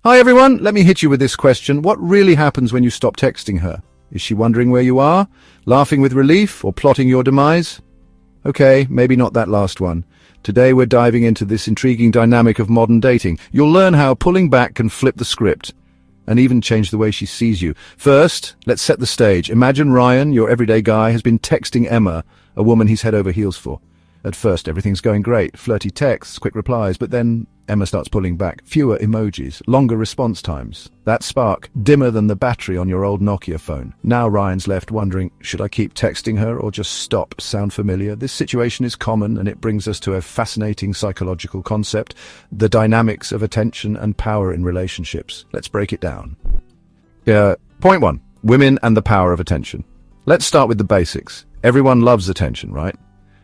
Hi everyone, let me hit you with this question. What really happens when you stop texting her? Is she wondering where you are, laughing with relief, or plotting your demise? Okay, maybe not that last one. Today we're diving into this intriguing dynamic of modern dating. You'll learn how pulling back can flip the script and even change the way she sees you. First, let's set the stage. Imagine Ryan, your everyday guy, has been texting Emma, a woman he's head over heels for. At first, everything's going great. Flirty texts, quick replies, but then Emma starts pulling back. Fewer emojis, longer response times. That spark, dimmer than the battery on your old Nokia phone. Now Ryan's left wondering, should I keep texting her or just stop? Sound familiar? This situation is common, and it brings us to a fascinating psychological concept, the dynamics of attention and power in relationships. Let's break it down. Point 1. Women and the power of attention. Let's start with the basics. Everyone loves attention, right?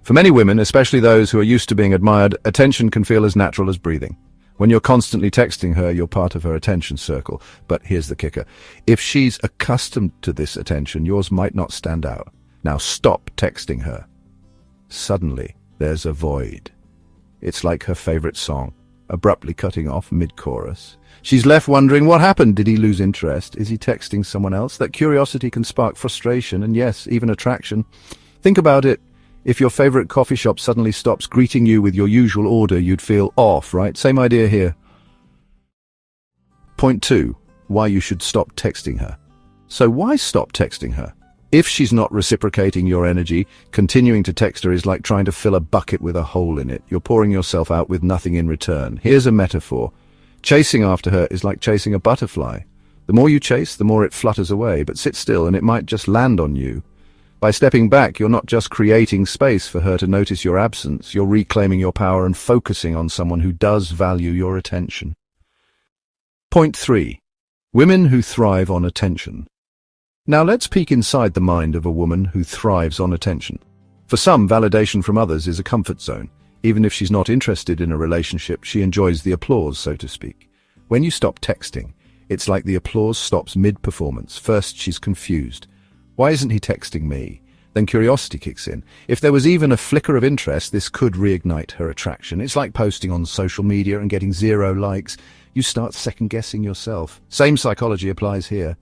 For many women, especially those who are used to being admired, attention can feel as natural as breathing. When you're constantly texting her, you're part of her attention circle. But here's the kicker. If she's accustomed to this attention, yours might not stand out. Now stop texting her. Suddenly, there's a void. It's like her favorite song, abruptly cutting off mid-chorus. She's left wondering, what happened? Did he lose interest? Is he texting someone else? That curiosity can spark frustration and, yes, even attraction. Think about it. If your favorite coffee shop suddenly stops greeting you with your usual order, you'd feel off, right? Same idea here. Point 2. Why you should stop texting her. So why stop texting her? If she's not reciprocating your energy, continuing to text her is like trying to fill a bucket with a hole in it. You're pouring yourself out with nothing in return. Here's a metaphor. Chasing after her is like chasing a butterfly. The more you chase, the more it flutters away, but sit still and it might just land on you. By stepping back, you're not just creating space for her to notice your absence, you're reclaiming your power and focusing on someone who does value your attention. Point 3. Women who thrive on attention. Now let's peek inside the mind of a woman who thrives on attention. For some, validation from others is a comfort zone. Even if she's not interested in a relationship, she enjoys the applause, so to speak. When you stop texting, it's like the applause stops mid-performance. First, she's confused. Why isn't he texting me? Then curiosity kicks in. If there was even a flicker of interest, this could reignite her attraction. It's like posting on social media and getting 0 likes. You start second-guessing yourself. Same psychology applies here.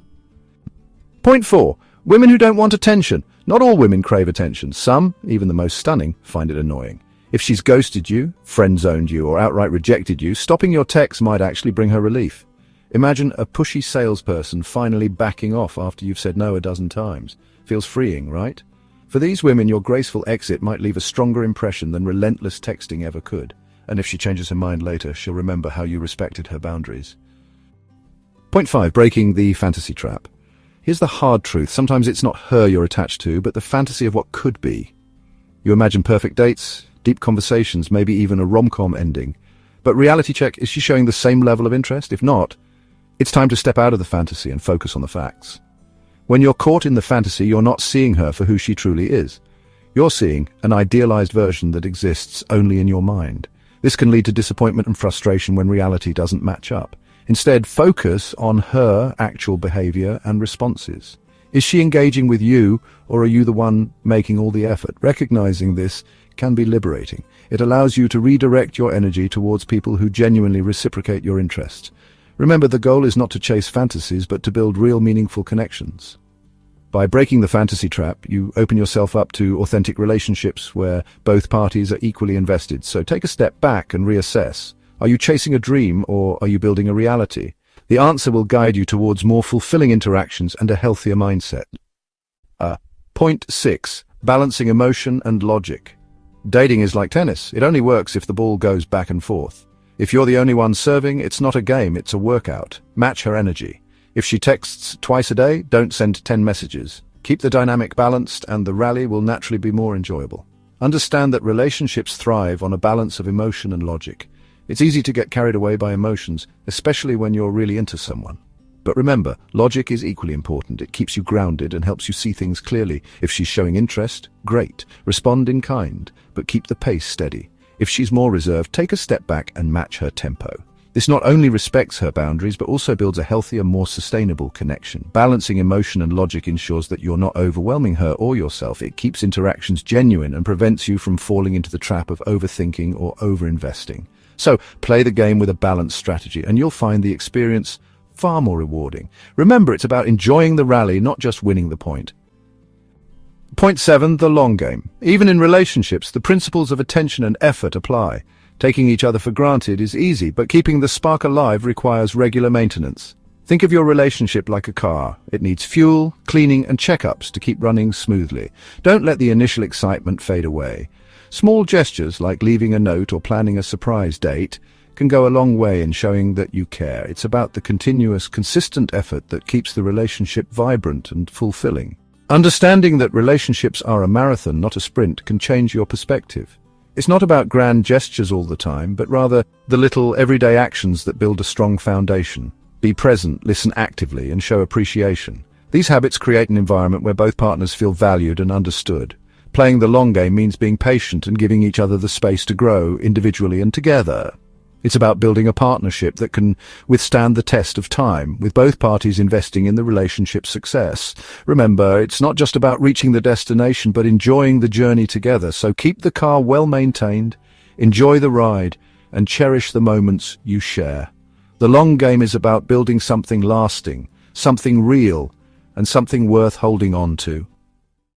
Point 4. Women who don't want attention. Not all women crave attention. Some, even the most stunning, find it annoying. If she's ghosted you, friend-zoned you, or outright rejected you, stopping your texts might actually bring her relief. Imagine a pushy salesperson finally backing off after you've said no a dozen times. Feels freeing, right? For these women, your graceful exit might leave a stronger impression than relentless texting ever could. And if she changes her mind later, she'll remember how you respected her boundaries. Point 5. Breaking the fantasy trap. Here's the hard truth. Sometimes it's not her you're attached to, but the fantasy of what could be. You imagine perfect dates, deep conversations, maybe even a rom-com ending. But reality check, is she showing the same level of interest? If not, it's time to step out of the fantasy and focus on the facts. When you're caught in the fantasy, you're not seeing her for who she truly is. You're seeing an idealized version that exists only in your mind. This can lead to disappointment and frustration when reality doesn't match up. Instead, focus on her actual behavior and responses. Is she engaging with you, or are you the one making all the effort? Recognizing this can be liberating. It allows you to redirect your energy towards people who genuinely reciprocate your interests. Remember, the goal is not to chase fantasies, but to build real, meaningful connections. By breaking the fantasy trap, you open yourself up to authentic relationships where both parties are equally invested. So take a step back and reassess. Are you chasing a dream, or are you building a reality? The answer will guide you towards more fulfilling interactions and a healthier mindset. Point 6. Balancing emotion and logic. Dating is like tennis. It only works if the ball goes back and forth. If you're the only one serving, it's not a game, it's a workout. Match her energy. If she texts twice a day, don't send 10 messages. Keep the dynamic balanced and the rally will naturally be more enjoyable. Understand that relationships thrive on a balance of emotion and logic. It's easy to get carried away by emotions, especially when you're really into someone. But remember, logic is equally important. It keeps you grounded and helps you see things clearly. If she's showing interest, great. Respond in kind, but keep the pace steady. If she's more reserved, take a step back and match her tempo. This not only respects her boundaries, but also builds a healthier, more sustainable connection. Balancing emotion and logic ensures that you're not overwhelming her or yourself. It keeps interactions genuine and prevents you from falling into the trap of overthinking or overinvesting. So play the game with a balanced strategy, and you'll find the experience far more rewarding. Remember, it's about enjoying the rally, not just winning the point. Point 7, the long game. Even in relationships, the principles of attention and effort apply. Taking each other for granted is easy, but keeping the spark alive requires regular maintenance. Think of your relationship like a car. It needs fuel, cleaning, and checkups to keep running smoothly. Don't let the initial excitement fade away. Small gestures like leaving a note or planning a surprise date can go a long way in showing that you care. It's about the continuous, consistent effort that keeps the relationship vibrant and fulfilling. Understanding that relationships are a marathon, not a sprint, can change your perspective. It's not about grand gestures all the time, but rather the little everyday actions that build a strong foundation. Be present, listen actively, and show appreciation. These habits create an environment where both partners feel valued and understood. Playing the long game means being patient and giving each other the space to grow, individually and together. It's about building a partnership that can withstand the test of time, with both parties investing in the relationship's success. Remember, it's not just about reaching the destination, but enjoying the journey together. So keep the car well maintained, enjoy the ride, and cherish the moments you share. The long game is about building something lasting, something real, and something worth holding on to.